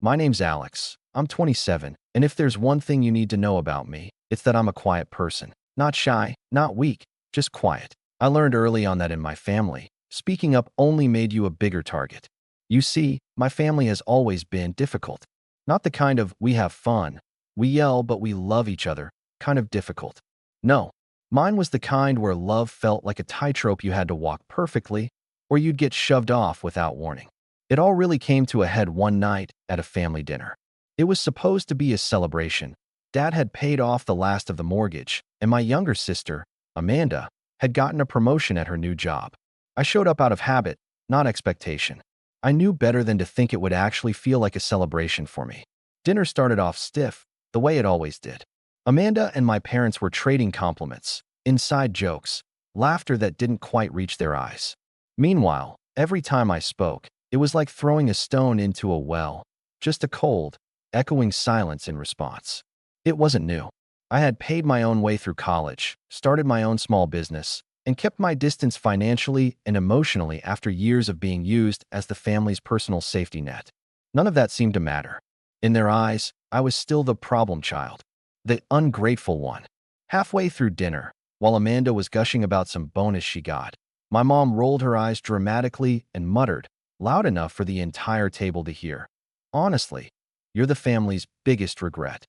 My name's Alex. I'm 27, and if there's one thing you need to know about me, it's that I'm a quiet person. Not shy, not weak, just quiet. I learned early on that in my family, speaking up only made you a bigger target. You see, my family has always been difficult. Not the kind of we have fun, we yell but we love each other kind of difficult. No, mine was the kind where love felt like a tightrope you had to walk perfectly, or you'd get shoved off without warning. It all really came to a head one night at a family dinner. It was supposed to be a celebration. Dad had paid off the last of the mortgage, and my younger sister, Amanda, had gotten a promotion at her new job. I showed up out of habit, not expectation. I knew better than to think it would actually feel like a celebration for me. Dinner started off stiff, the way it always did. Amanda and my parents were trading compliments, inside jokes, laughter that didn't quite reach their eyes. Meanwhile, every time I spoke, it was like throwing a stone into a well, just a cold, echoing silence in response. It wasn't new. I had paid my own way through college, started my own small business, and kept my distance financially and emotionally after years of being used as the family's personal safety net. None of that seemed to matter. In their eyes, I was still the problem child, the ungrateful one. Halfway through dinner, while Amanda was gushing about some bonus she got, my mom rolled her eyes dramatically and muttered, loud enough for the entire table to hear, "Honestly, you're the family's biggest regret."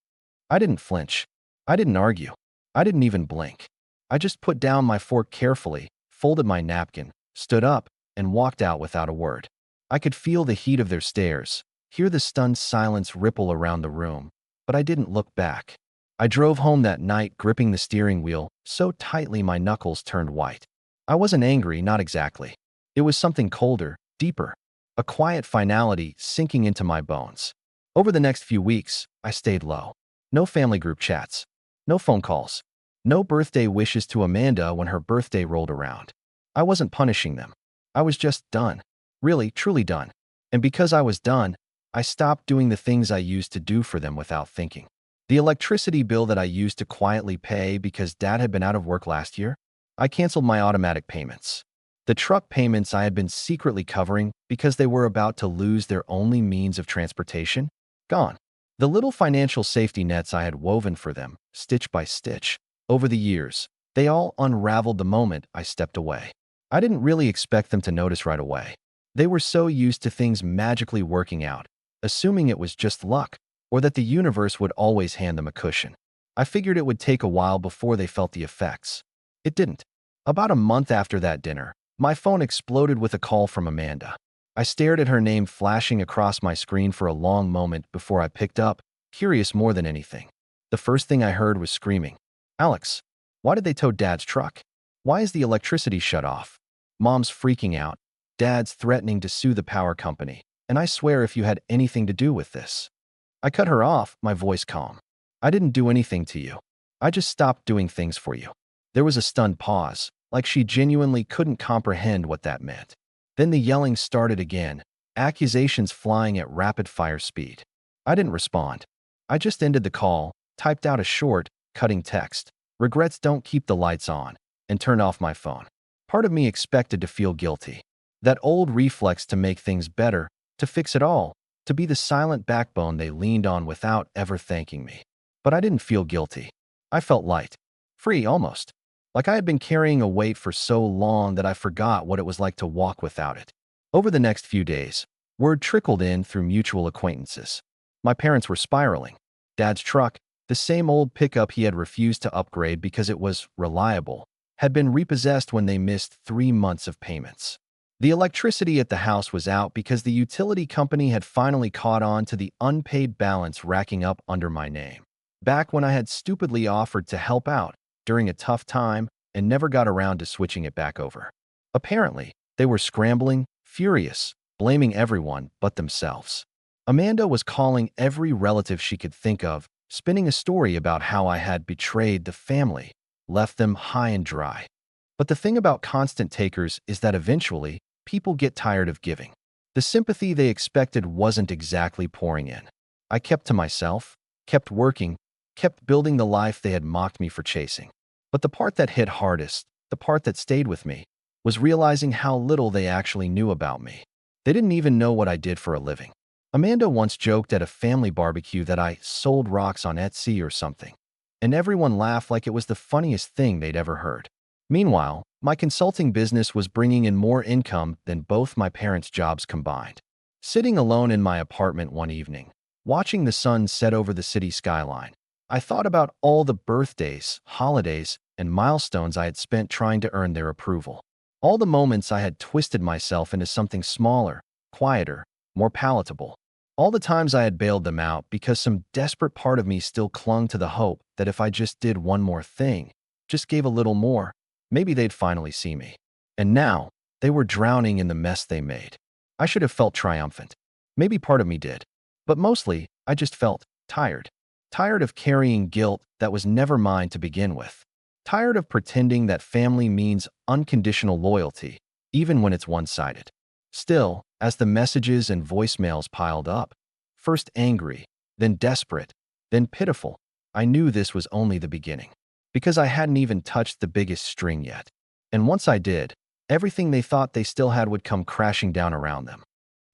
I didn't flinch. I didn't argue. I didn't even blink. I just put down my fork carefully, folded my napkin, stood up, and walked out without a word. I could feel the heat of their stares, hear the stunned silence ripple around the room, but I didn't look back. I drove home that night gripping the steering wheel so tightly my knuckles turned white. I wasn't angry, not exactly. It was something colder, deeper, a quiet finality sinking into my bones. Over the next few weeks, I stayed low. No family group chats, no phone calls, no birthday wishes to Amanda when her birthday rolled around. I wasn't punishing them. I was just done. Really, truly done. And because I was done, I stopped doing the things I used to do for them without thinking. The electricity bill that I used to quietly pay because Dad had been out of work last year, I canceled my automatic payments. The truck payments I had been secretly covering because they were about to lose their only means of transportation, gone. The little financial safety nets I had woven for them, stitch by stitch, over the years, they all unraveled the moment I stepped away. I didn't really expect them to notice right away. They were so used to things magically working out, assuming it was just luck, or that the universe would always hand them a cushion. I figured it would take a while before they felt the effects. It didn't. About a month after that dinner, my phone exploded with a call from Amanda. I stared at her name flashing across my screen for a long moment before I picked up, curious more than anything. The first thing I heard was screaming. "Alex, why did they tow Dad's truck? Why is the electricity shut off?" Mom's freaking out. Dad's threatening to sue the power company. And I swear if you had anything to do with this. I cut her off, my voice calm. "I didn't do anything to you. I just stopped doing things for you." There was a stunned pause, like she genuinely couldn't comprehend what that meant. Then the yelling started again, accusations flying at rapid-fire speed. I didn't respond. I just ended the call, typed out a short, cutting text, "Regrets don't keep the lights on," and turned off my phone. Part of me expected to feel guilty. That old reflex to make things better, to fix it all, to be the silent backbone they leaned on without ever thanking me. But I didn't feel guilty. I felt light. Free, almost. Like I had been carrying a weight for so long that I forgot what it was like to walk without it. Over the next few days, word trickled in through mutual acquaintances. My parents were spiraling. Dad's truck, the same old pickup he had refused to upgrade because it was reliable, had been repossessed when they missed 3 months of payments. The electricity at the house was out because the utility company had finally caught on to the unpaid balance racking up under my name. Back when I had stupidly offered to help out during a tough time and never got around to switching it back over. Apparently, they were scrambling, furious, blaming everyone but themselves. Amanda was calling every relative she could think of, spinning a story about how I had betrayed the family, left them high and dry. But the thing about constant takers is that eventually, people get tired of giving. The sympathy they expected wasn't exactly pouring in. I kept to myself, kept working, kept building the life they had mocked me for chasing. But the part that hit hardest, the part that stayed with me, was realizing how little they actually knew about me. They didn't even know what I did for a living. Amanda once joked at a family barbecue that I sold rocks on Etsy or something, and everyone laughed like it was the funniest thing they'd ever heard. Meanwhile, my consulting business was bringing in more income than both my parents' jobs combined. Sitting alone in my apartment one evening, watching the sun set over the city skyline, I thought about all the birthdays, holidays, and milestones I had spent trying to earn their approval. All the moments I had twisted myself into something smaller, quieter, more palatable. All the times I had bailed them out because some desperate part of me still clung to the hope that if I just did one more thing, just gave a little more, maybe they'd finally see me. And now, they were drowning in the mess they made. I should have felt triumphant. Maybe part of me did. But mostly, I just felt tired. Tired of carrying guilt that was never mine to begin with. Tired of pretending that family means unconditional loyalty, even when it's one-sided. Still, as the messages and voicemails piled up, first angry, then desperate, then pitiful, I knew this was only the beginning. Because I hadn't even touched the biggest string yet. And once I did, everything they thought they still had would come crashing down around them.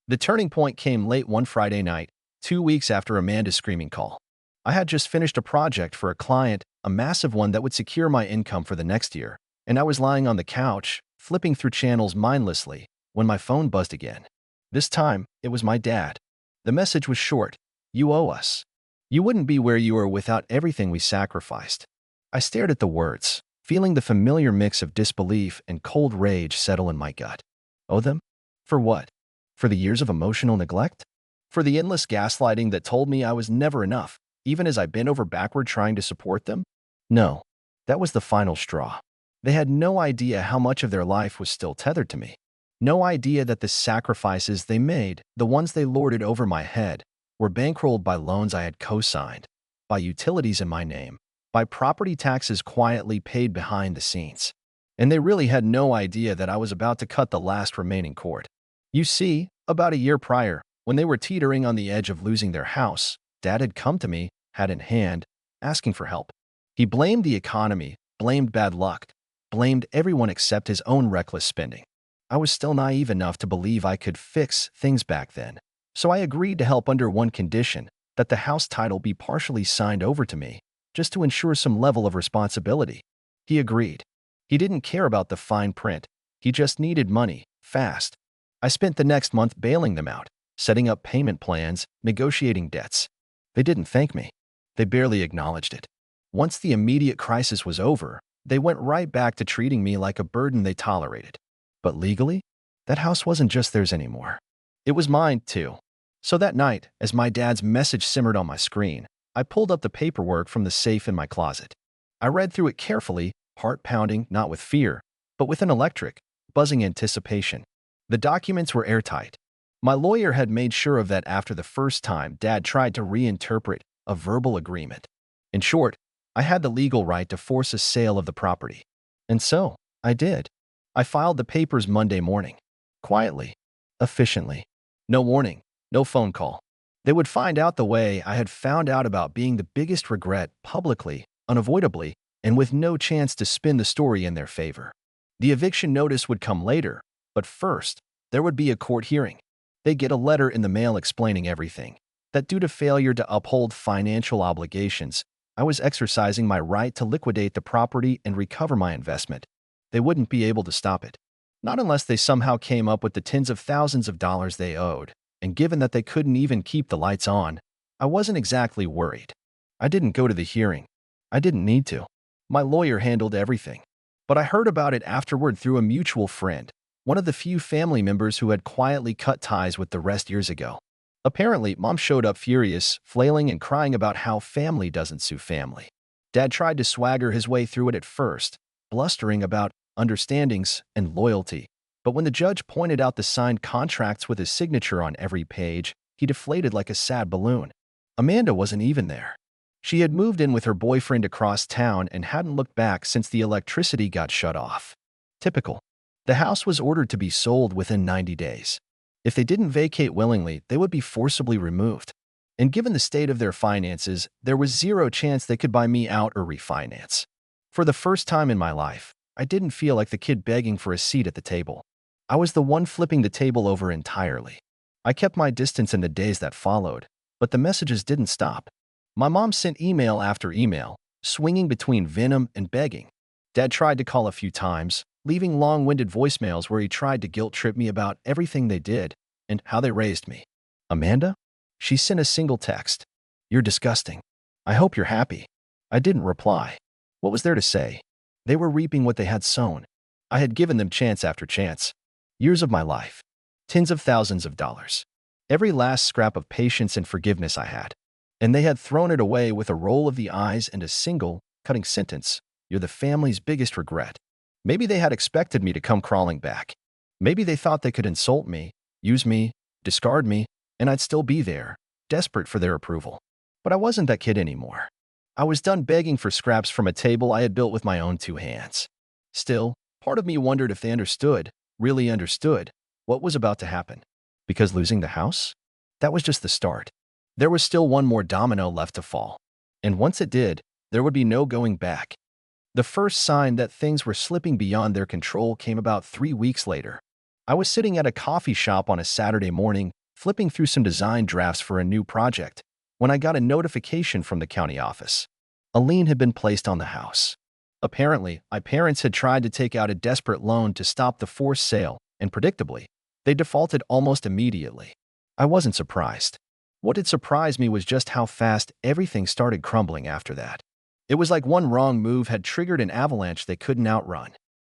The turning point came late one Friday night, 2 weeks after Amanda's screaming call. I had just finished a project for a client, a massive one that would secure my income for the next year, and I was lying on the couch, flipping through channels mindlessly, when my phone buzzed again. This time, it was my dad. The message was short. You owe us. You wouldn't be where you are without everything we sacrificed. I stared at the words, feeling the familiar mix of disbelief and cold rage settle in my gut. Owe them? For what? For the years of emotional neglect? For the endless gaslighting that told me I was never enough, even as I bent over backward trying to support them? No, that was the final straw. They had no idea how much of their life was still tethered to me. No idea that the sacrifices they made, the ones they lorded over my head, were bankrolled by loans I had co-signed, by utilities in my name, by property taxes quietly paid behind the scenes. And they really had no idea that I was about to cut the last remaining cord. You see, about a year prior, when they were teetering on the edge of losing their house, Dad had come to me, hat in hand, asking for help. He blamed the economy, blamed bad luck, blamed everyone except his own reckless spending. I was still naive enough to believe I could fix things back then, so I agreed to help under one condition, that the house title be partially signed over to me, just to ensure some level of responsibility. He agreed. He didn't care about the fine print. He just needed money, fast. I spent the next month bailing them out, setting up payment plans, negotiating debts. They didn't thank me. They barely acknowledged it. Once the immediate crisis was over, they went right back to treating me like a burden they tolerated. But legally, that house wasn't just theirs anymore. It was mine, too. So that night, as my dad's message simmered on my screen, I pulled up the paperwork from the safe in my closet. I read through it carefully, heart pounding, not with fear, but with an electric, buzzing anticipation. The documents were airtight. My lawyer had made sure of that after the first time Dad tried to reinterpret a verbal agreement. In short, I had the legal right to force a sale of the property. And so, I did. I filed the papers Monday morning. Quietly. Efficiently. No warning. No phone call. They would find out the way I had found out about being the biggest regret publicly, unavoidably, and with no chance to spin the story in their favor. The eviction notice would come later, but first, there would be a court hearing. They'd get a letter in the mail explaining everything, that due to failure to uphold financial obligations, I was exercising my right to liquidate the property and recover my investment. They wouldn't be able to stop it. Not unless they somehow came up with the tens of thousands of dollars they owed, and given that they couldn't even keep the lights on, I wasn't exactly worried. I didn't go to the hearing. I didn't need to. My lawyer handled everything. But I heard about it afterward through a mutual friend, one of the few family members who had quietly cut ties with the rest years ago. Apparently, Mom showed up furious, flailing and crying about how family doesn't sue family. Dad tried to swagger his way through it at first, blustering about understandings and loyalty. But when the judge pointed out the signed contracts with his signature on every page, he deflated like a sad balloon. Amanda wasn't even there. She had moved in with her boyfriend across town and hadn't looked back since the electricity got shut off. Typical. The house was ordered to be sold within 90 days. If they didn't vacate willingly, they would be forcibly removed. And given the state of their finances, there was zero chance they could buy me out or refinance. For the first time in my life, I didn't feel like the kid begging for a seat at the table. I was the one flipping the table over entirely. I kept my distance in the days that followed, but the messages didn't stop. My mom sent email after email, swinging between venom and begging. Dad tried to call a few times, leaving long-winded voicemails where he tried to guilt-trip me about everything they did and how they raised me. Amanda? She sent a single text. You're disgusting. I hope you're happy. I didn't reply. What was there to say? They were reaping what they had sown. I had given them chance after chance. Years of my life. Tens of thousands of dollars. Every last scrap of patience and forgiveness I had. And they had thrown it away with a roll of the eyes and a single, cutting sentence. You're the family's biggest regret. Maybe they had expected me to come crawling back. Maybe they thought they could insult me, use me, discard me, and I'd still be there, desperate for their approval. But I wasn't that kid anymore. I was done begging for scraps from a table I had built with my own two hands. Still, part of me wondered if they understood, really understood, what was about to happen. Because losing the house? That was just the start. There was still one more domino left to fall. And once it did, there would be no going back. The first sign that things were slipping beyond their control came about 3 weeks later. I was sitting at a coffee shop on a Saturday morning, flipping through some design drafts for a new project, when I got a notification from the county office. A lien had been placed on the house. Apparently, my parents had tried to take out a desperate loan to stop the forced sale, and predictably, they defaulted almost immediately. I wasn't surprised. What had surprised me was just how fast everything started crumbling after that. It was like one wrong move had triggered an avalanche they couldn't outrun.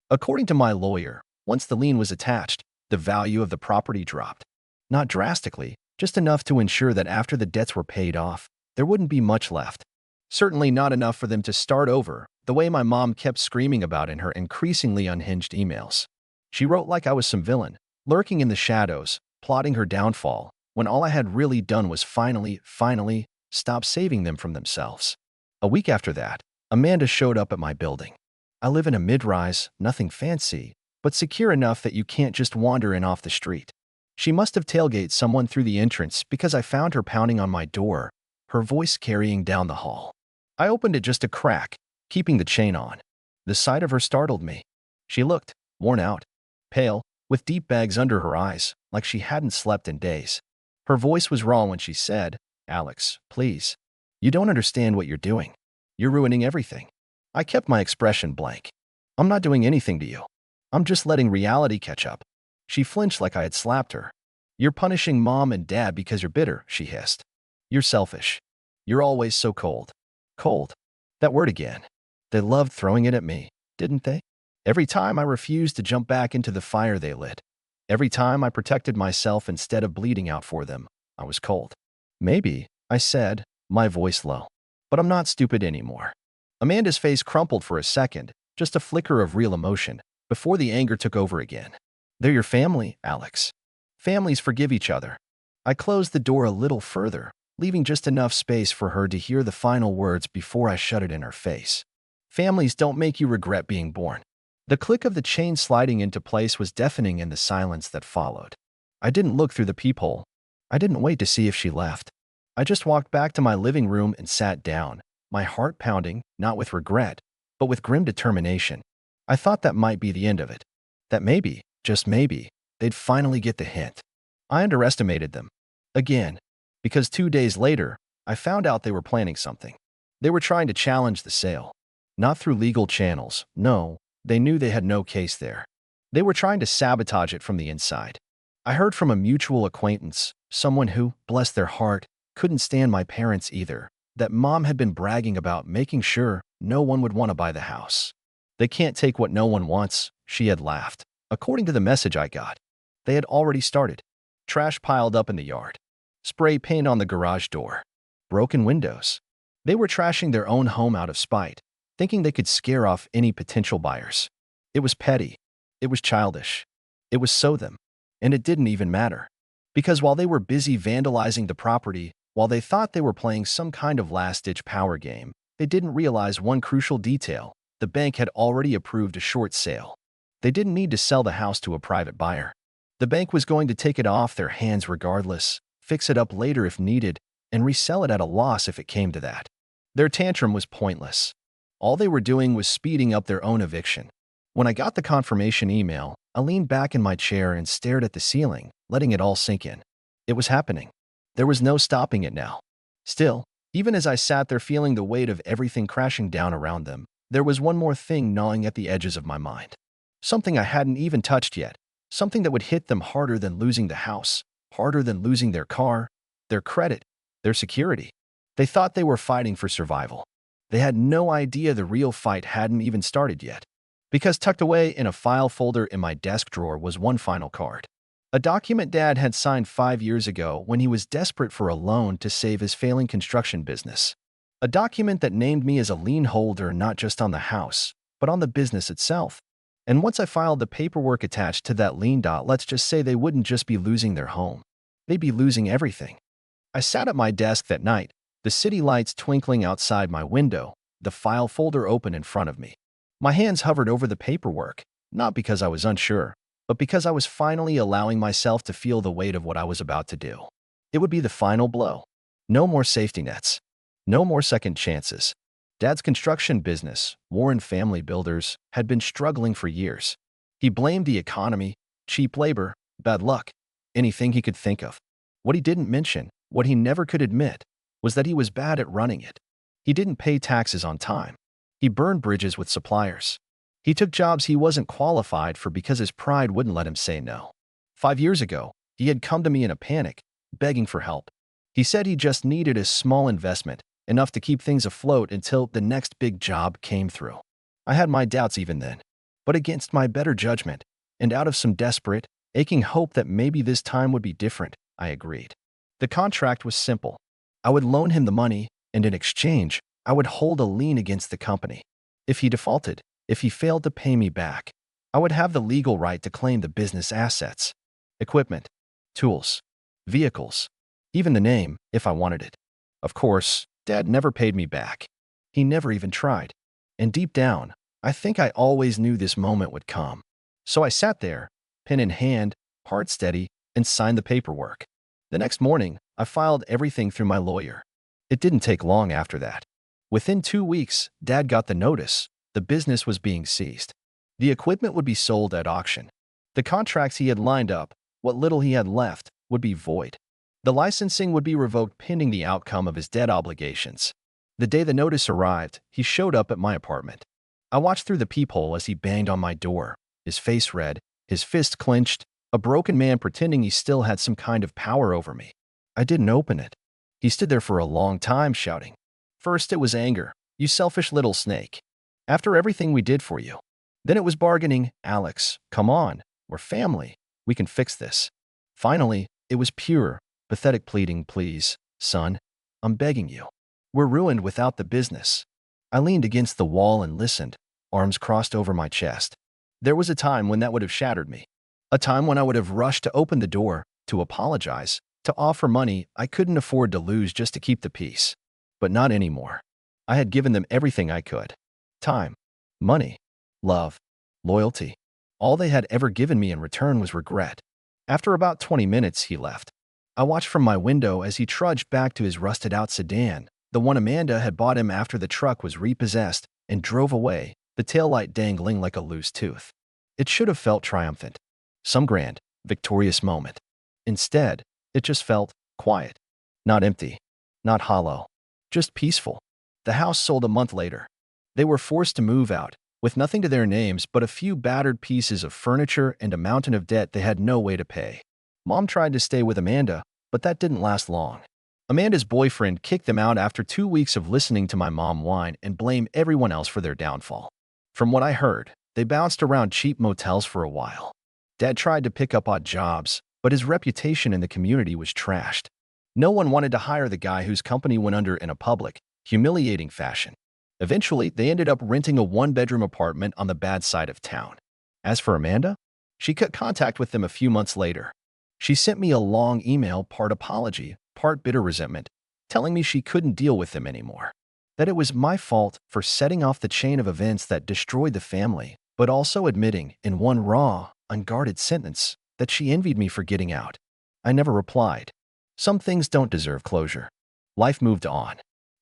According to my lawyer, once the lien was attached, the value of the property dropped. Not drastically, just enough to ensure that after the debts were paid off, there wouldn't be much left. Certainly not enough for them to start over, the way my mom kept screaming about in her increasingly unhinged emails. She wrote like I was some villain, lurking in the shadows, plotting her downfall, when all I had really done was finally stop saving them from themselves. A week after that, Amanda showed up at my building. I live in a mid-rise, nothing fancy, but secure enough that you can't just wander in off the street. She must have tailgated someone through the entrance because I found her pounding on my door, her voice carrying down the hall. I opened it just a crack, keeping the chain on. The sight of her startled me. She looked worn out, pale, with deep bags under her eyes, like she hadn't slept in days. Her voice was raw when she said, "Alex, please. You don't understand what you're doing. You're ruining everything." I kept my expression blank. "I'm not doing anything to you. I'm just letting reality catch up." She flinched like I had slapped her. "You're punishing mom and dad because you're bitter," she hissed. "You're selfish. You're always so cold." Cold. That word again. They loved throwing it at me, didn't they? Every time I refused to jump back into the fire they lit. Every time I protected myself instead of bleeding out for them, I was cold. "Maybe," I said, my voice low. "But I'm not stupid anymore." Amanda's face crumpled for a second, just a flicker of real emotion, before the anger took over again. "They're your family, Alex. Families forgive each other." I closed the door a little further, leaving just enough space for her to hear the final words before I shut it in her face. "Families don't make you regret being born." The click of the chain sliding into place was deafening in the silence that followed. I didn't look through the peephole. I didn't wait to see if she left. I just walked back to my living room and sat down, my heart pounding, not with regret, but with grim determination. I thought that might be the end of it. That maybe, just maybe, they'd finally get the hint. I underestimated them. Again. Because 2 days later, I found out they were planning something. They were trying to challenge the sale. Not through legal channels, no, they knew they had no case there. They were trying to sabotage it from the inside. I heard from a mutual acquaintance, someone who, bless their heart, couldn't stand my parents either, that mom had been bragging about making sure no one would want to buy the house. "They can't take what no one wants," she had laughed. According to the message I got, they had already started. Trash piled up in the yard. Spray paint on the garage door. Broken windows. They were trashing their own home out of spite, thinking they could scare off any potential buyers. It was petty. It was childish. It was so them. And it didn't even matter. Because while they were busy vandalizing the property, while they thought they were playing some kind of last-ditch power game, they didn't realize one crucial detail. The bank had already approved a short sale. They didn't need to sell the house to a private buyer. The bank was going to take it off their hands regardless, fix it up later if needed, and resell it at a loss if it came to that. Their tantrum was pointless. All they were doing was speeding up their own eviction. When I got the confirmation email, I leaned back in my chair and stared at the ceiling, letting it all sink in. It was happening. There was no stopping it now. Still, even as I sat there feeling the weight of everything crashing down around them, there was one more thing gnawing at the edges of my mind. Something I hadn't even touched yet. Something that would hit them harder than losing the house, harder than losing their car, their credit, their security. They thought they were fighting for survival. They had no idea the real fight hadn't even started yet. Because tucked away in a file folder in my desk drawer was one final card. A document Dad had signed 5 years ago when he was desperate for a loan to save his failing construction business. A document that named me as a lien holder not just on the house, but on the business itself. And once I filed the paperwork attached to that lien, let's just say they wouldn't just be losing their home. They'd be losing everything. I sat at my desk that night, the city lights twinkling outside my window, the file folder open in front of me. My hands hovered over the paperwork, not because I was unsure, but because I was finally allowing myself to feel the weight of what I was about to do. It would be the final blow. No more safety nets. No more second chances. Dad's construction business, Warren Family Builders, had been struggling for years. He blamed the economy, cheap labor, bad luck, anything he could think of. What he didn't mention, what he never could admit, was that he was bad at running it. He didn't pay taxes on time. He burned bridges with suppliers. He took jobs he wasn't qualified for because his pride wouldn't let him say no. 5 years ago, he had come to me in a panic, begging for help. He said he just needed a small investment, enough to keep things afloat until the next big job came through. I had my doubts even then, but against my better judgment, and out of some desperate, aching hope that maybe this time would be different, I agreed. The contract was simple. I would loan him the money, and in exchange, I would hold a lien against the company. If he defaulted, if he failed to pay me back, I would have the legal right to claim the business assets, equipment, tools, vehicles, even the name if I wanted it. Of course, Dad never paid me back. He never even tried. And deep down, I think I always knew this moment would come. So I sat there, pen in hand, heart steady, and signed the paperwork. The next morning, I filed everything through my lawyer. It didn't take long after that. Within 2 weeks, Dad got the notice. The business was being seized. The equipment would be sold at auction. The contracts he had lined up, what little he had left, would be void. The licensing would be revoked pending the outcome of his debt obligations. The day the notice arrived, he showed up at my apartment. I watched through the peephole as he banged on my door, his face red, his fist clenched, a broken man pretending he still had some kind of power over me. I didn't open it. He stood there for a long time shouting. First it was anger, "You selfish little snake. After everything we did for you." Then it was bargaining, "Alex, come on, we're family. We can fix this." Finally, it was pure, pathetic pleading, "Please, son, I'm begging you. We're ruined without the business." I leaned against the wall and listened, arms crossed over my chest. There was a time when that would have shattered me. A time when I would have rushed to open the door, to apologize, to offer money I couldn't afford to lose just to keep the peace. But not anymore. I had given them everything I could. Time, money, love, loyalty. All they had ever given me in return was regret. After about 20 minutes, he left. I watched from my window as he trudged back to his rusted-out sedan, the one Amanda had bought him after the truck was repossessed, and drove away, the taillight dangling like a loose tooth. It should have felt triumphant. Some grand, victorious moment. Instead, it just felt quiet. Not empty. Not hollow. Just peaceful. The house sold a month later. They were forced to move out, with nothing to their names but a few battered pieces of furniture and a mountain of debt they had no way to pay. Mom tried to stay with Amanda, but that didn't last long. Amanda's boyfriend kicked them out after 2 weeks of listening to my mom whine and blame everyone else for their downfall. From what I heard, they bounced around cheap motels for a while. Dad tried to pick up odd jobs, but his reputation in the community was trashed. No one wanted to hire the guy whose company went under in a public, humiliating fashion. Eventually, they ended up renting a one-bedroom apartment on the bad side of town. As for Amanda, she cut contact with them a few months later. She sent me a long email, part apology, part bitter resentment, telling me she couldn't deal with them anymore. That it was my fault for setting off the chain of events that destroyed the family, but also admitting, in one raw, unguarded sentence, that she envied me for getting out. I never replied. Some things don't deserve closure. Life moved on.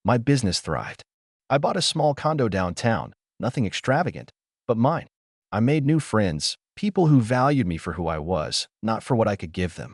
My business thrived. I bought a small condo downtown, nothing extravagant, but mine. I made new friends, people who valued me for who I was, not for what I could give them.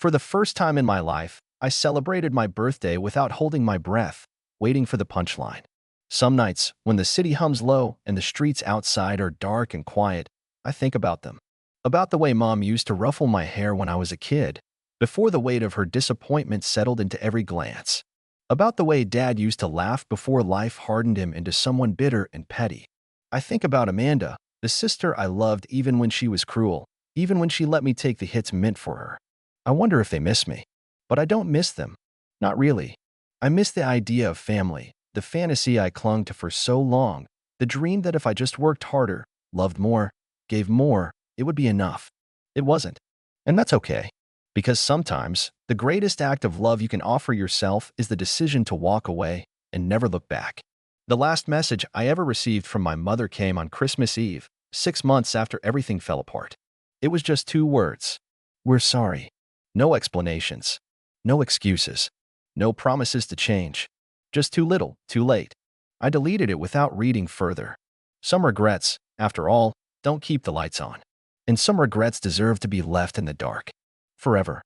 For the first time in my life, I celebrated my birthday without holding my breath, waiting for the punchline. Some nights, when the city hums low and the streets outside are dark and quiet, I think about them. About the way Mom used to ruffle my hair when I was a kid, before the weight of her disappointment settled into every glance. About the way Dad used to laugh before life hardened him into someone bitter and petty. I think about Amanda, the sister I loved even when she was cruel, even when she let me take the hits meant for her. I wonder if they miss me. But I don't miss them. Not really. I miss the idea of family, the fantasy I clung to for so long, the dream that if I just worked harder, loved more, gave more, it would be enough. It wasn't. And that's okay. Because sometimes, the greatest act of love you can offer yourself is the decision to walk away and never look back. The last message I ever received from my mother came on Christmas Eve, 6 months after everything fell apart. It was just 2 words. We're sorry. No explanations. No excuses. No promises to change. Just too little, too late. I deleted it without reading further. Some regrets, after all, don't keep the lights on. And some regrets deserve to be left in the dark. Forever.